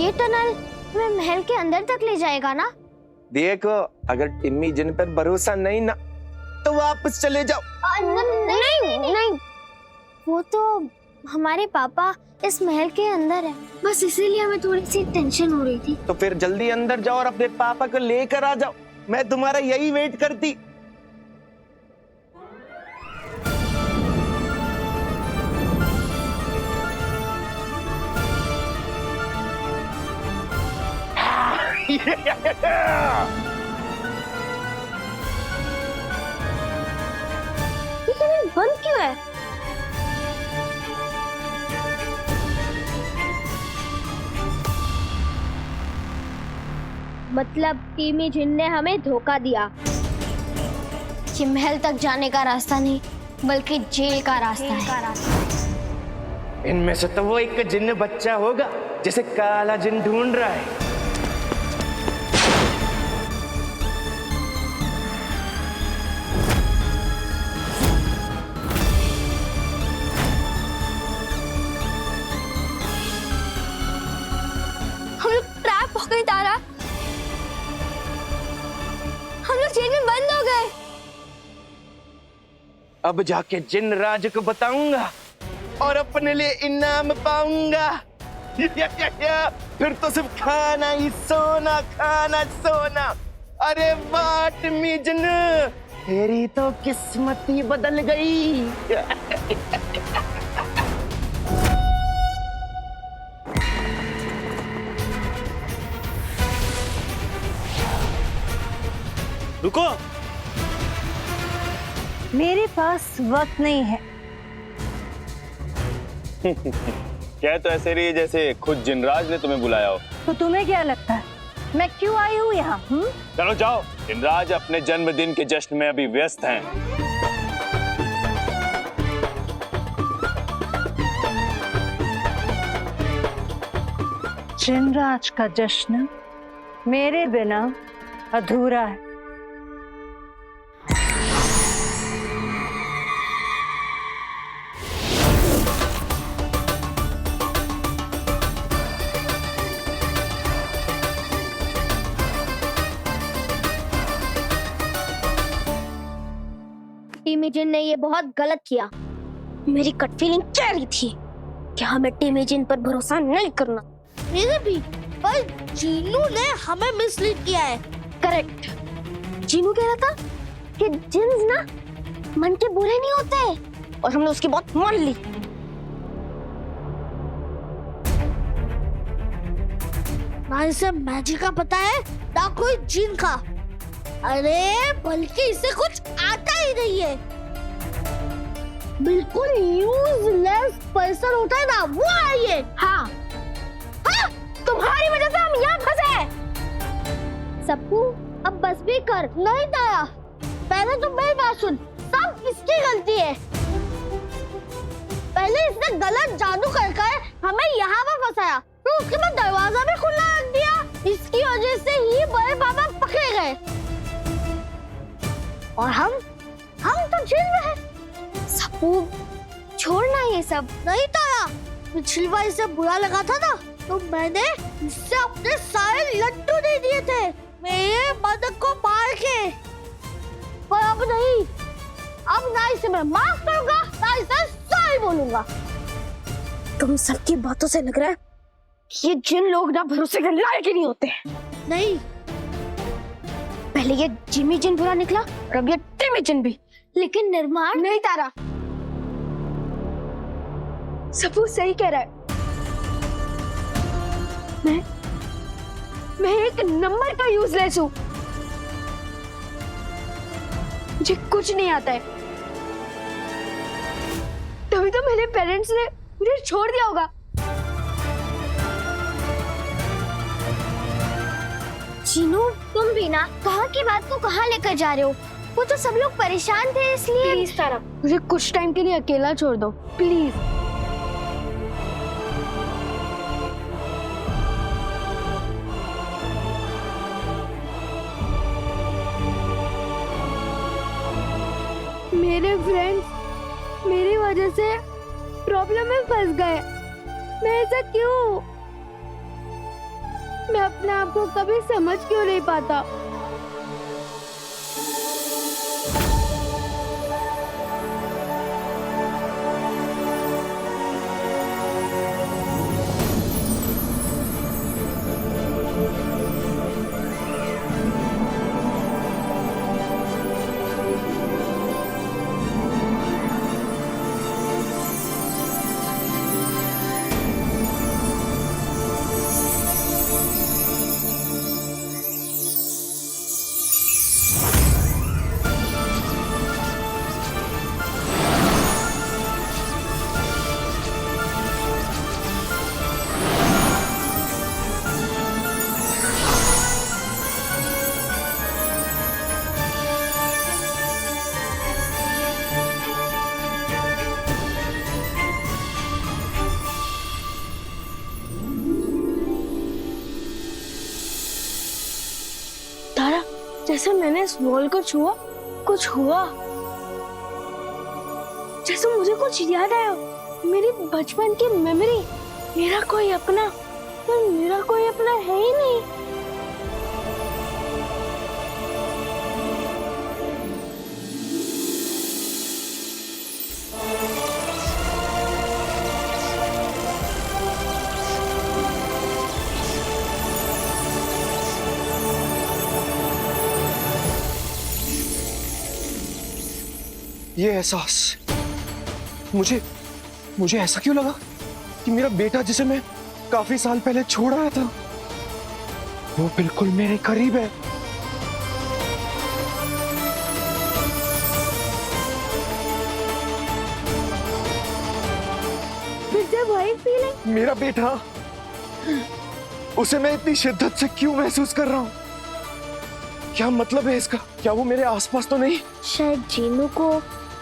ये टनल हमें महल के अंदर तक ले जाएगा ना? देखो, अगर टिम्मी जिन पर भरोसा नहीं ना तो वापस चले जाओ। नहीं, वो तो हमारे पापा इस महल के अंदर है, बस इसीलिए हमें थोड़ी सी टेंशन हो रही थी। तो फिर जल्दी अंदर जाओ और अपने पापा को लेकर आ जाओ, मैं तुम्हारा यही वेट करती। ये बंद क्यों है? मतलब टीमी जिन ने हमें धोखा दिया। ये महल तक जाने का रास्ता नहीं, बल्कि जेल का रास्ता है। इनमें से तो वो एक जिन्न बच्चा होगा जिसे काला जिन ढूंढ रहा है। हम लोग ट्रैप हो गए तारा, हम लोग जेल में बंद हो गए। अब जाके जिन राज को बताऊंगा और अपने लिए इनाम पाऊंगा। फिर तो सिर्फ खाना ही सोना, खाना सोना। अरे वाह टिम्मी जिन, तेरी तो किस्मत ही बदल गई। रुको, मेरे पास वक्त नहीं है। क्या तो ऐसे रही है जैसे खुद जिनराज ने तुम्हें बुलाया हो। तो तुम्हें क्या लगता है मैं क्यों आई हूँ यहाँ? चलो जाओ, जिनराज अपने जन्मदिन के जश्न में अभी व्यस्त हैं। जिनराज का जश्न मेरे बिना अधूरा है। टीमी जिन ने ये बहुत गलत किया। मेरी कट फीलिंग कह रही थी कि हमें टीमी जिन पर भरोसा नहीं करना। मेरे भी, पर जीनू ने हमें मिसलीड किया है। करेक्ट। जीनू कह रहा था कि जिन्स ना मन के बुरे नहीं होते, और हमने उसकी बात मान ली। ना इसे मैजिक का पता है, ना कोई जिन का। अरे बल्कि इसे कुछ आता ही नहीं है। बिल्कुल यूजलेस पर्सन होता है ना, वो है ये। हाँ, तुम्हारी वजह से हम यहाँ फंसे हैं। सबू, अब बस भी कर। नहीं ताया, पहले तो मेरी बात सुन। सब इसकी गलती है। पहले इसने गलत जादू कर हमें यहाँ पर फंसाया, तो उसके बाद दरवाजा भी खुला रख दिया। इसकी वजह से ही बड़े पापा पकड़े गए, और हम तो जेल में हैं। सबू, छोड़ना ये सब। नहीं ताया, पिछली बार इसे बुरा लगा था ना, तो मैंने इससे अपने सारे लड्डू दे दिए थे मेरे मदद को मार के। पर अब नहीं, अब ना इसे मैं माफ करूंगा, ना इसे सॉरी बोलूंगा। तुम सबकी बातों से लग रहा है ये जिन लोग ना भरोसे करने लायक ही नहीं होते। नहीं, पहले ये जिमी जिन बुरा निकला, और अब ये टिमी जिन भी। लेकिन निर्माण नहीं तारा, सबू सही कह रहा है। मैं एक नंबर का यूजलेस हूँ। मुझे कुछ नहीं आता है, तभी तो मेरे पेरेंट्स ने मुझे छोड़ दिया होगा। जीनू, तुम भी ना कहाँ की बात को कहाँ लेकर जा रहे हो? वो तो सब लोग परेशान थे, इसलिए। प्लीज तारा, मुझे कुछ टाइम के लिए अकेला छोड़ दो, प्लीज। मेरे फ्रेंड्स मेरी वजह से प्रॉब्लम में फंस गए। मैं ऐसा क्यों? मैं अपने आप को कभी समझ क्यों नहीं पाता। तारा, जैसे मैंने इस वॉल को छुआ, कुछ हुआ, जैसे मुझे कुछ याद आया, मेरी बचपन की मेमोरी, मेरा कोई अपना, पर मेरा कोई अपना है ही नहीं। ये एहसास, मुझे ऐसा क्यों लगा कि मेरा बेटा जिसे मैं काफी साल पहले छोड़ आया था, वो बिल्कुल मेरे करीब है। फिर से वही फीलिंग। मेरा बेटा, उसे मैं इतनी शिद्दत से क्यों महसूस कर रहा हूँ? क्या मतलब है इसका? क्या वो मेरे आसपास तो नहीं? शायद जीनू को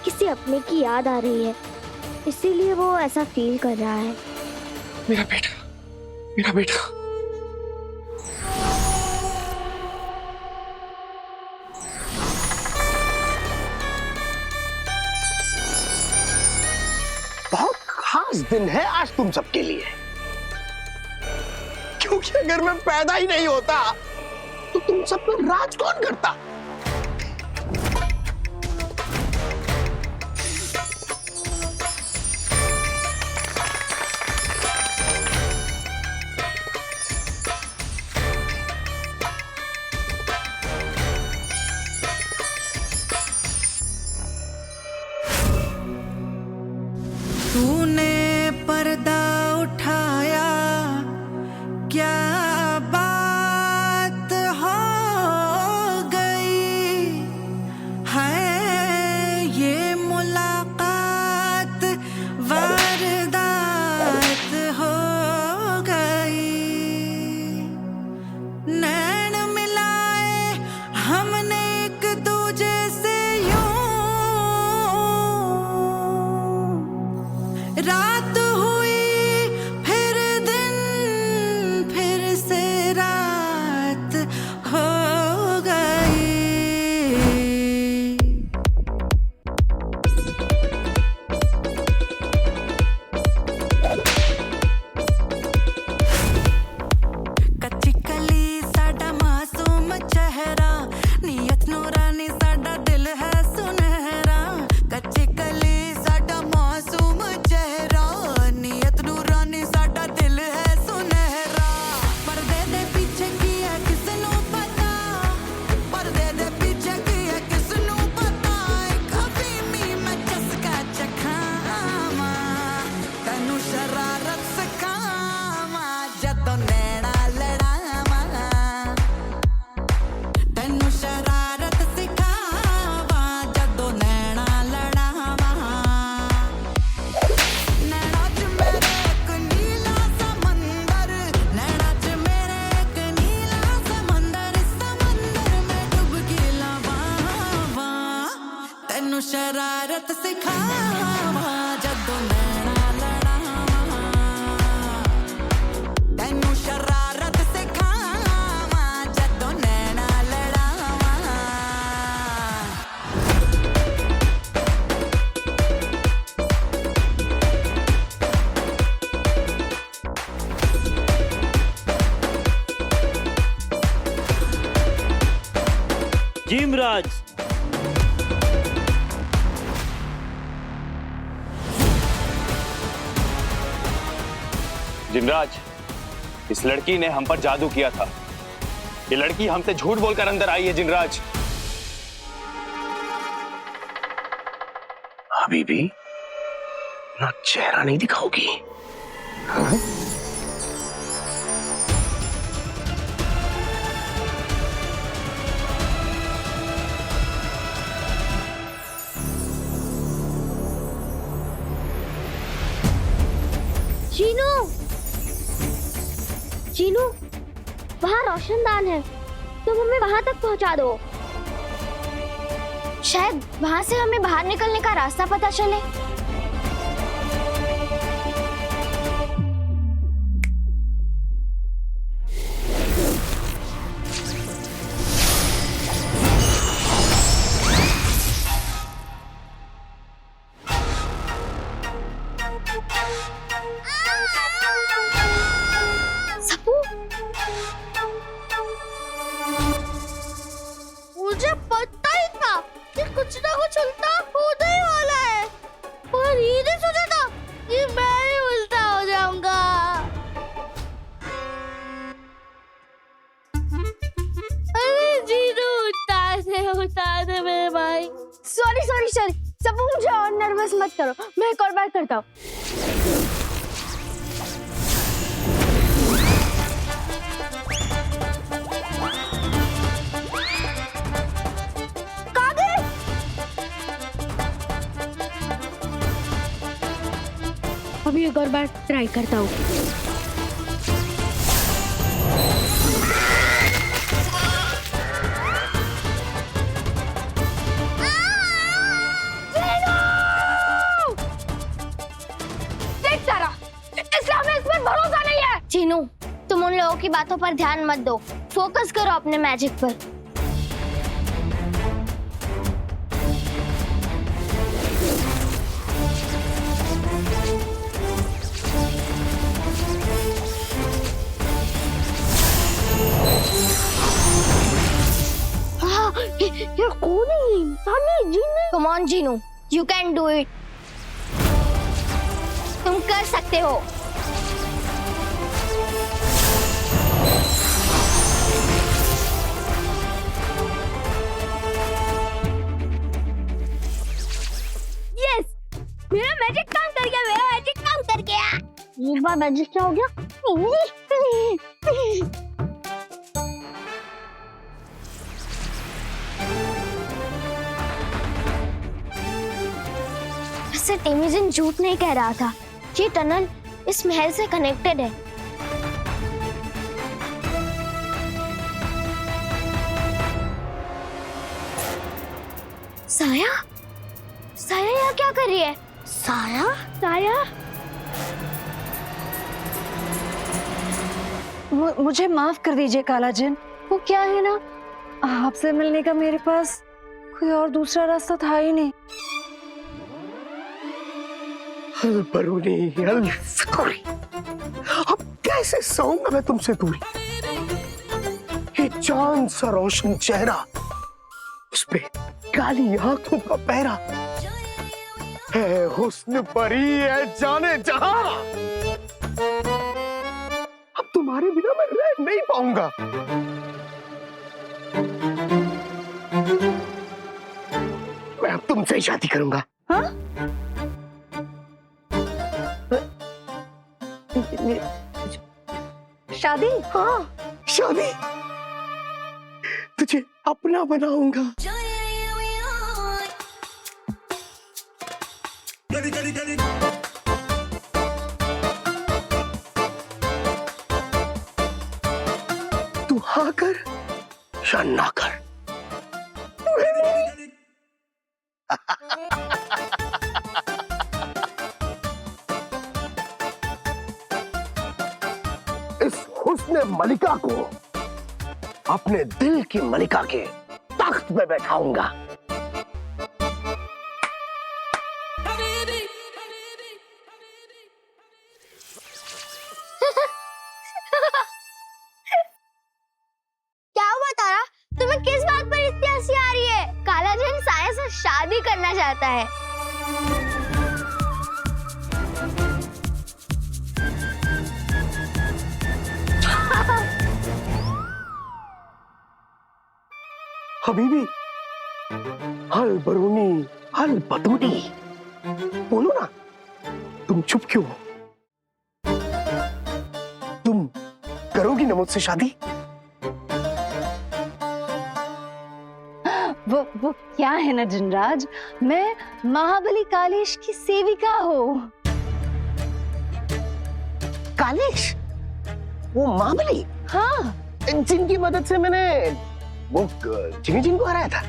किसी अपने की याद आ रही है, इसीलिए वो ऐसा फील कर रहा है। मेरा बेटा, मेरा बेटा। बहुत खास दिन है आज तुम सबके लिए, क्योंकि अगर मैं पैदा ही नहीं होता तो तुम सब पर राज कौन करता? तूने पर्दा उठाया, क्या बात हो गई है, ये मुलाकात वारदात हो गई। नैन मिलाए हमने एक दूजे से यूं, रात हुई फिर दिन, फिर से रात हो गई। कच्ची कली साडा मासूम चेहरा, नीयत नूरानी साडा दिल है सुनहरा। कच्ची कली साडा मासूम चेहरा, नीयत नूरानी साडा दिल है सुनहरा। पर्दे दे पीछे की है किसनू पता, पर्दे दे पीछे की है किसनू पता। एक हफीमी मैं चस्का चखावा, तैनू शरारत सिखावा, जदों नैना लड़ावा। तैनू शरारत सिखावा, जदों नैना लड़ावा। नैना च मेरे एक नीला समंदर, नैना च मेरे एक नीला समंदर, समंदर में डुबकी लवावा। तैनू शरारत सिखावा, जदों नैना लड़ावा। तैनू शरारत सिखावा, जदों नैना लड़ावा। जिनराज, इस लड़की ने हम पर जादू किया था। ये लड़की हमसे झूठ बोलकर अंदर आई है जिनराज। अभी भी ना चेहरा नहीं दिखाओगी? हाँ? जीनू, जीनू, वहाँ रोशनदान है, तुम हमें वहां तक पहुंचा दो। शायद वहां से हमें बाहर निकलने का रास्ता पता चले। सपू, मुझे पता ही था कि कुछ ना कुछ उल्टा होने ही वाला है, पर ये नहीं सोचा था कि मैं ही उल्टा हो जाऊंगा। अरे जीनू, उतार दे मेरे भाई। Sorry sorry sorry. सपू, मुझे और नर्वस मत करो, मैं एक और बार करता हूँ। अभी एक और बार ट्राई करता हूँ। भरोसा नहीं है। चीनू, तुम उन लोगों की बातों पर ध्यान मत दो, फोकस करो अपने मैजिक पर। ये कौन है? सामने Jinu. Come on, Jinu, you can do it. तुम कर सकते हो। Yes, मेरा मैजिक काम कर गया, मेरा मैजिक काम कर गया। इस बार मैजिक क्या हो गया? वैसे टेमिजन झूठ नहीं कह रहा था, ये टनल इस महल से कनेक्टेड है। साया, साया यहाँ क्या कर रही है? साया, साया, मुझे माफ कर दीजिए काला जिन। वो क्या है ना, आपसे मिलने का मेरे पास कोई और दूसरा रास्ता था ही नहीं। सॉरी, अब कैसे सहूंगा मैं तुमसे दूरी? ये चांद सा रोशन चेहरा, उस पे काली आंखों का पहरा, है हुस्न परी है जाने जहां। अब तुम्हारे बिना मैं रह नहीं पाऊंगा। मैं अब तुमसे ही शादी करूंगा। हाँ? शादी? हाँ, शादी। तुझे अपना बनाऊंगा। तू हाँ कर या ना कर। इस हुस्न मलिका को अपने दिल की मलिका के तख्त पे बैठाऊंगा। क्या हुआ तारा? तुम्हें किस बात पर इतनी हंसी आ रही है? काला जिन साया से शादी करना चाहता है। हबीबी, हल बरूनी, हल बतूनी, बोलो ना, तुम चुप क्यों हो? तुम करोगी ना मुझसे शादी? वो क्या है ना जिनराज, मैं महाबली कालेश की सेविका हूँ। कालेश? वो महाबली? हाँ जिनकी मदद से मैंने वो जिमी जिन को हराया था।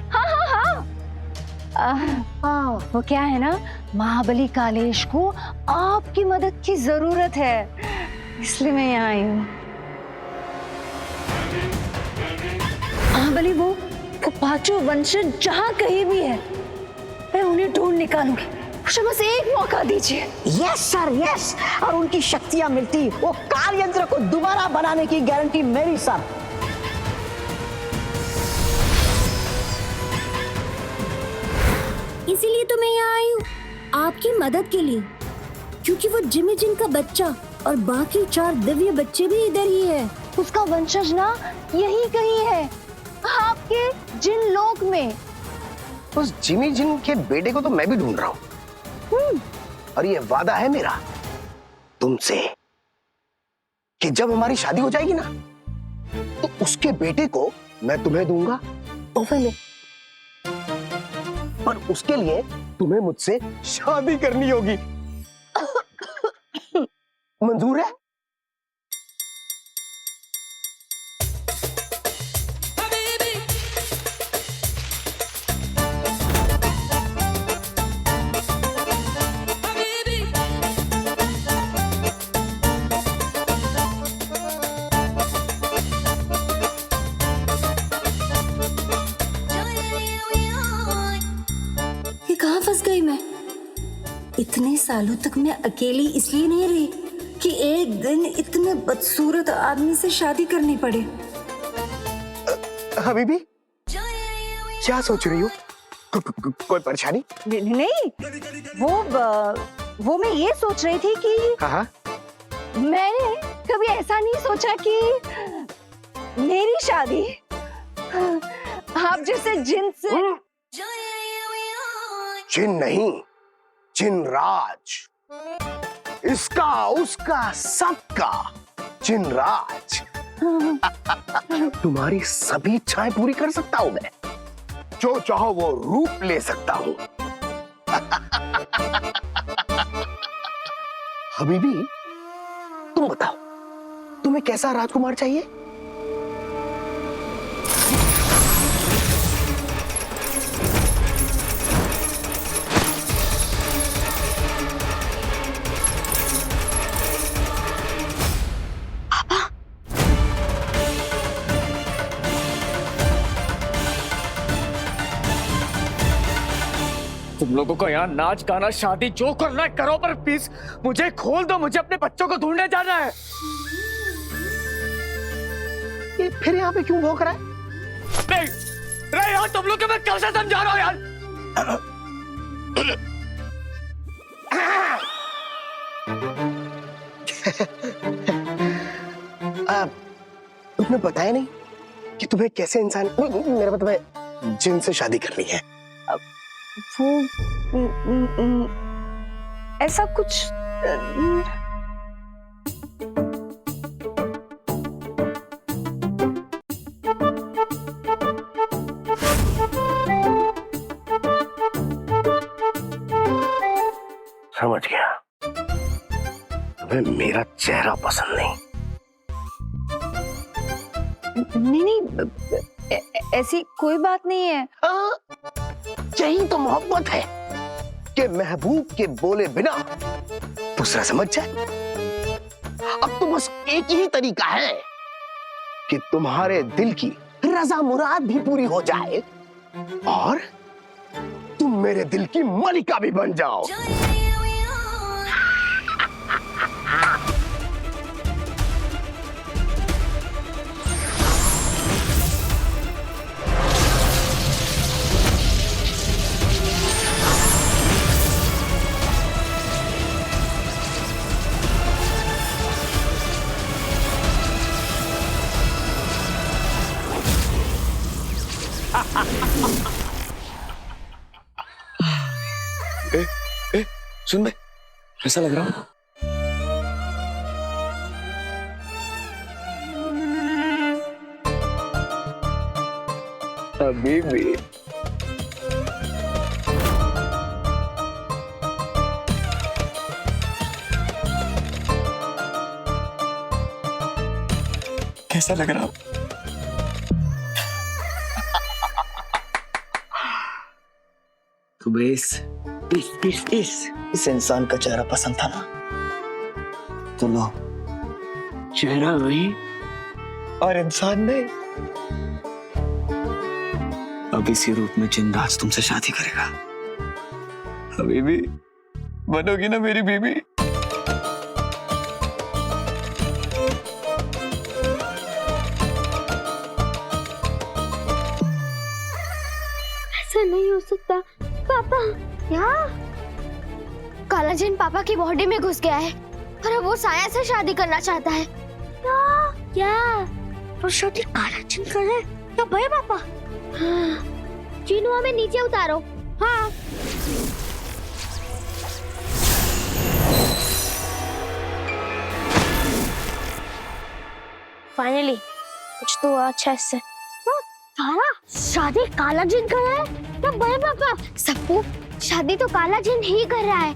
वो क्या है ना, महाबली कालेश को आपकी मदद की जरूरत है, इसलिए मैं यहाँ आई हूँ। महाबली वो पांचों वंशज जहाँ कहीं भी है, मैं उन्हें ढूंढ निकालूंगी, मुझे बस एक मौका दीजिए। यस सर यस, और उनकी शक्तियां मिलती वो काल यंत्र को दोबारा बनाने की गारंटी मेरी सर। इसीलिए तो मैं यहाँ आई हूँ, आपकी मदद के लिए, क्योंकि वो जिमी जिन का बच्चा और बाकी 4 दिव्य बच्चे भी इधर ही है। उसका वंशज ना यही कहीं है, आपके जिन लोक में। उस जिमी जिन के बेटे को तो मैं भी ढूंढ रहा हूँ, और ये वादा है मेरा तुमसे कि जब हमारी शादी हो जाएगी ना, तो उसके बेटे को मैं तुम्हें दूंगा तोहफे में, पर उसके लिए तुम्हें मुझसे शादी करनी होगी। मंजूर है? ये कहाँ फंस गई मैं? इतने सालों तक मैं अकेली इसलिए नहीं रही कि एक दिन इतने बदसूरत आदमी से शादी करनी पड़े। हबीबी, क्या सोच रही हो? कोई परेशानी? नहीं, वो मैं ये सोच रही थी कि हाँ, मैंने कभी ऐसा नहीं सोचा कि मेरी शादी आप जैसे जिन से। जिन नहीं, जिनराज, इसका उसका सबका जिनराज। तुम्हारी सभी इच्छाएं पूरी कर सकता हूं मैं, जो चाहो वो रूप ले सकता हूं। हबीबी, तुम बताओ, तुम्हें कैसा राजकुमार चाहिए? तुम लोगों को यहाँ नाच गाना शादी जो करना है करो, पर प्लीज मुझे खोल दो, मुझे अपने बच्चों को ढूंढने जाना है। ये फिर यहाँ पे क्यों भौंक रहा है? नहीं यार, तुम लोग को मैं कब से समझा रहा हूँ यार। तुमने बताया नहीं कि तुम्हें कैसे इंसान, मेरा मतलब है जिन से शादी करनी है। वो ऐसा कुछ समझ गया, तुम्हें मेरा चेहरा पसंद नहीं। नहीं, ऐसी कोई बात नहीं है। यही तो मोहब्बत है कि महबूब के बोले बिना दूसरा समझ जाए। अब तो बस एक ही तरीका है कि तुम्हारे दिल की रजा मुराद भी पूरी हो जाए और तुम मेरे दिल की मलिका भी बन जाओ। सुन बे, कैसा लग रहा हूँ? अभी भी कैसा लग रहा हूँ? तुम्हें इस इंसान का चेहरा पसंद था ना, तो लो, चेहरा वही और इंसान नहीं। अब इसी रूप में जिनराज तुमसे शादी करेगा। अभी भी बनोगी ना मेरी बीवी? ऐसा नहीं हो सकता पापा। क्या? काला जिन पापा की बॉडी में घुस गया है और अब वो साया से शादी करना चाहता है। क्या? तो शादी काला जिन करे क्या भाई पापा? हाँ। जीनू हमें नीचे उतारो। हाँ। फाइनली कुछ तो अच्छा इससे। सारा शादी काला जिन कर रहा है क्या भाई पापा? सबको शादी तो काला जिन ही कर रहा है,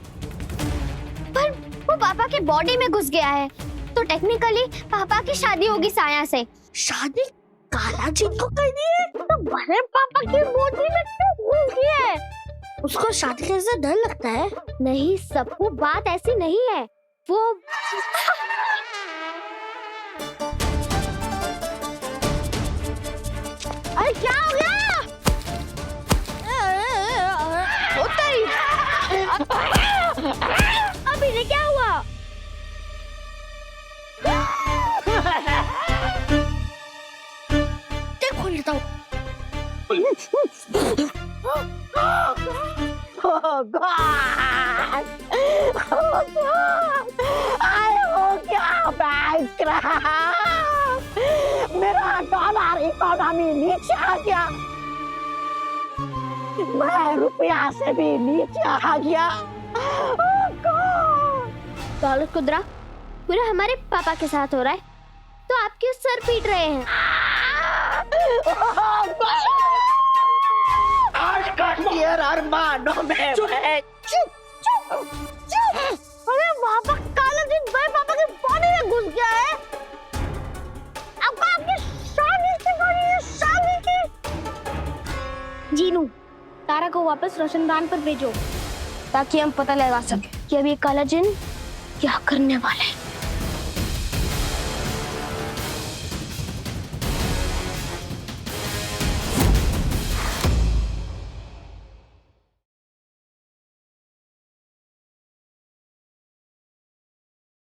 पर वो पापा के बॉडी में घुस गया है, तो टेक्निकली पापा की शादी होगी साया से। शादी काला जिन को करनी है तो बड़े पापा की बॉडी में क्यों घुस गया है? उसको शादी करने से डर लगता है? नहीं सबको, बात ऐसी नहीं है। वो अरे क्या हो गया? होता ही। अभी ने क्या हुआ? देखो लेता हूँ। Oh God! Oh God! I हो क्या बैंक रहा? मेरा डॉलर इकोनॉमी नीचे आ गया। मैं रुपया से भी नीचे आ गया। Oh God! डॉलर कुदरा पूरा हमारे पापा के साथ हो रहा है, तो आप क्यों सर पीट रहे हैं? Oh God! आज का ईयर अरमानों में मैं चुप! अरे पापा काला जिन भाई पापा की बॉडी में घुस गया है। अब आपकी शादी से बड़ी है, शादी की। जीनू, तारा को वापस रोशनदान पर भेजो ताकि हम पता लगा सके कि अभी काला जिन क्या करने वाला है।